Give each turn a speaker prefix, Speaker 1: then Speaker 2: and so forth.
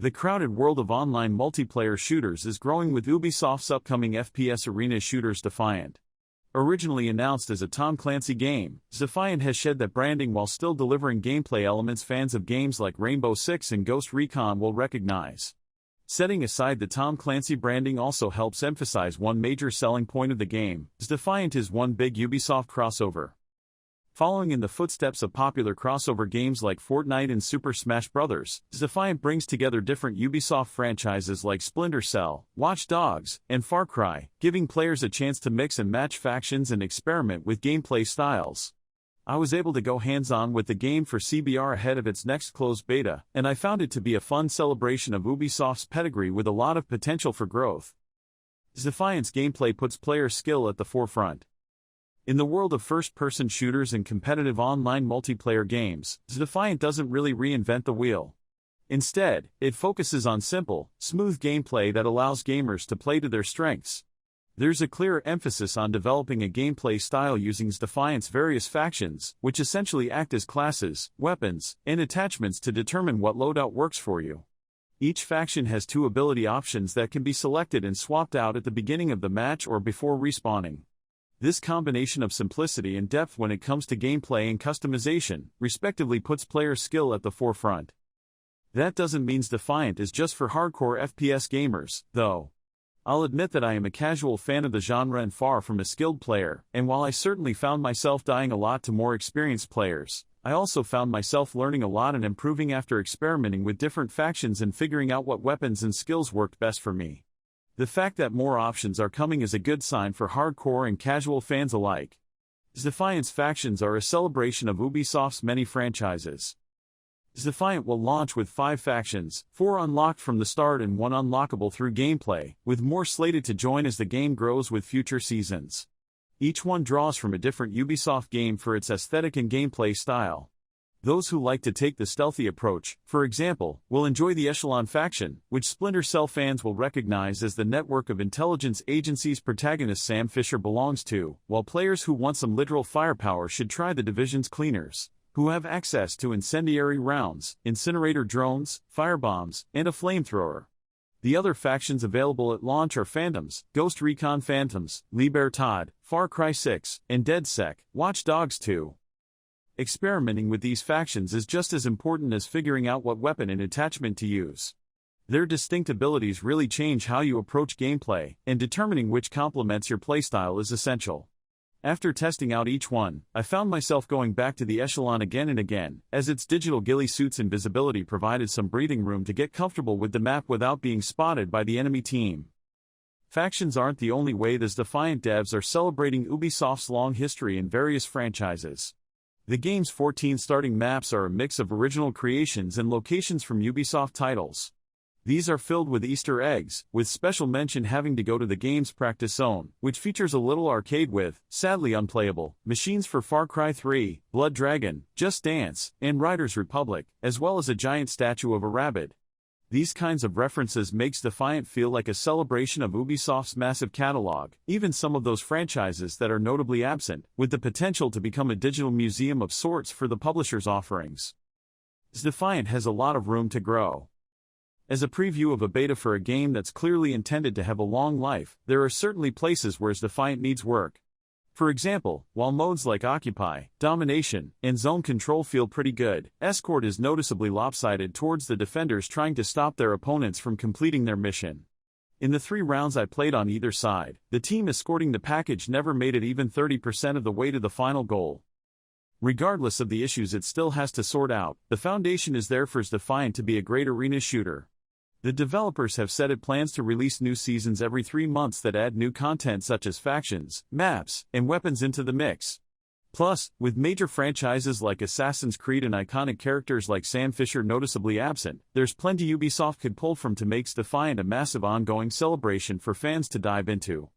Speaker 1: The crowded world of online multiplayer shooters is growing with Ubisoft's upcoming FPS arena shooter Xdefiant. Originally announced as a Tom Clancy game, Xdefiant has shed that branding while still delivering gameplay elements fans of games like Rainbow Six and Ghost Recon will recognize. Setting aside the Tom Clancy branding also helps emphasize one major selling point of the game: Xdefiant is one big Ubisoft crossover. Following in the footsteps of popular crossover games like Fortnite and Super Smash Bros., Xdefiant brings together different Ubisoft franchises like Splinter Cell, Watch Dogs, and Far Cry, giving players a chance to mix and match factions and experiment with gameplay styles. I was able to go hands-on with the game for CBR ahead of its next closed beta, and I found it to be a fun celebration of Ubisoft's pedigree with a lot of potential for growth. Xdefiant's gameplay puts player skill at the forefront. In the world of first-person shooters and competitive online multiplayer games, Xdefiant doesn't really reinvent the wheel. Instead, it focuses on simple, smooth gameplay that allows gamers to play to their strengths. There's a clear emphasis on developing a gameplay style using Xdefiant's various factions, which essentially act as classes, weapons, and attachments to determine what loadout works for you. Each faction has two ability options that can be selected and swapped out at the beginning of the match or before respawning. This combination of simplicity and depth when it comes to gameplay and customization, respectively, puts player skill at the forefront. That doesn't mean Xdefiant is just for hardcore FPS gamers, though. I'll admit that I am a casual fan of the genre and far from a skilled player, and while I certainly found myself dying a lot to more experienced players, I also found myself learning a lot and improving after experimenting with different factions and figuring out what weapons and skills worked best for me. The fact that more options are coming is a good sign for hardcore and casual fans alike. Xdefiant's factions are a celebration of Ubisoft's many franchises. Xdefiant will launch with 5 factions, 4 unlocked from the start and 1 unlockable through gameplay, with more slated to join as the game grows with future seasons. Each one draws from a different Ubisoft game for its aesthetic and gameplay style. Those who like to take the stealthy approach, for example, will enjoy the Echelon faction, which Splinter Cell fans will recognize as the network of intelligence agencies protagonist Sam Fisher belongs to, while players who want some literal firepower should try the Division's Cleaners, who have access to incendiary rounds, incinerator drones, firebombs, and a flamethrower. The other factions available at launch are Phantoms, Ghost Recon Phantoms, Libertad, Far Cry 6, and DedSec, Watch Dogs 2. Experimenting with these factions is just as important as figuring out what weapon and attachment to use. Their distinct abilities really change how you approach gameplay, and determining which complements your playstyle is essential. After testing out each one, I found myself going back to the Echelon again and again, as its digital ghillie suits and visibility provided some breathing room to get comfortable with the map without being spotted by the enemy team. Factions aren't the only way the Xdefiant devs are celebrating Ubisoft's long history in various franchises. The game's 14 starting maps are a mix of original creations and locations from Ubisoft titles. These are filled with Easter eggs, with special mention having to go to the game's practice zone, which features a little arcade with, sadly unplayable, machines for Far Cry 3, Blood Dragon, Just Dance, and Riders Republic, as well as a giant statue of a rabbit. These kinds of references make Xdefiant feel like a celebration of Ubisoft's massive catalog, even some of those franchises that are notably absent, with the potential to become a digital museum of sorts for the publisher's offerings. Xdefiant has a lot of room to grow. As a preview of a beta for a game that's clearly intended to have a long life, there are certainly places where Xdefiant needs work. For example, while modes like Occupy, Domination, and Zone Control feel pretty good, Escort is noticeably lopsided towards the defenders trying to stop their opponents from completing their mission. In the 3 rounds I played on either side, the team escorting the package never made it even 30% of the way to the final goal. Regardless of the issues it still has to sort out, the foundation is there for Xdefiant to be a great arena shooter. The developers have said it plans to release new seasons every 3 months that add new content such as factions, maps, and weapons into the mix. Plus, with major franchises like Assassin's Creed and iconic characters like Sam Fisher noticeably absent, there's plenty Ubisoft could pull from to make Xdefiant a massive ongoing celebration for fans to dive into.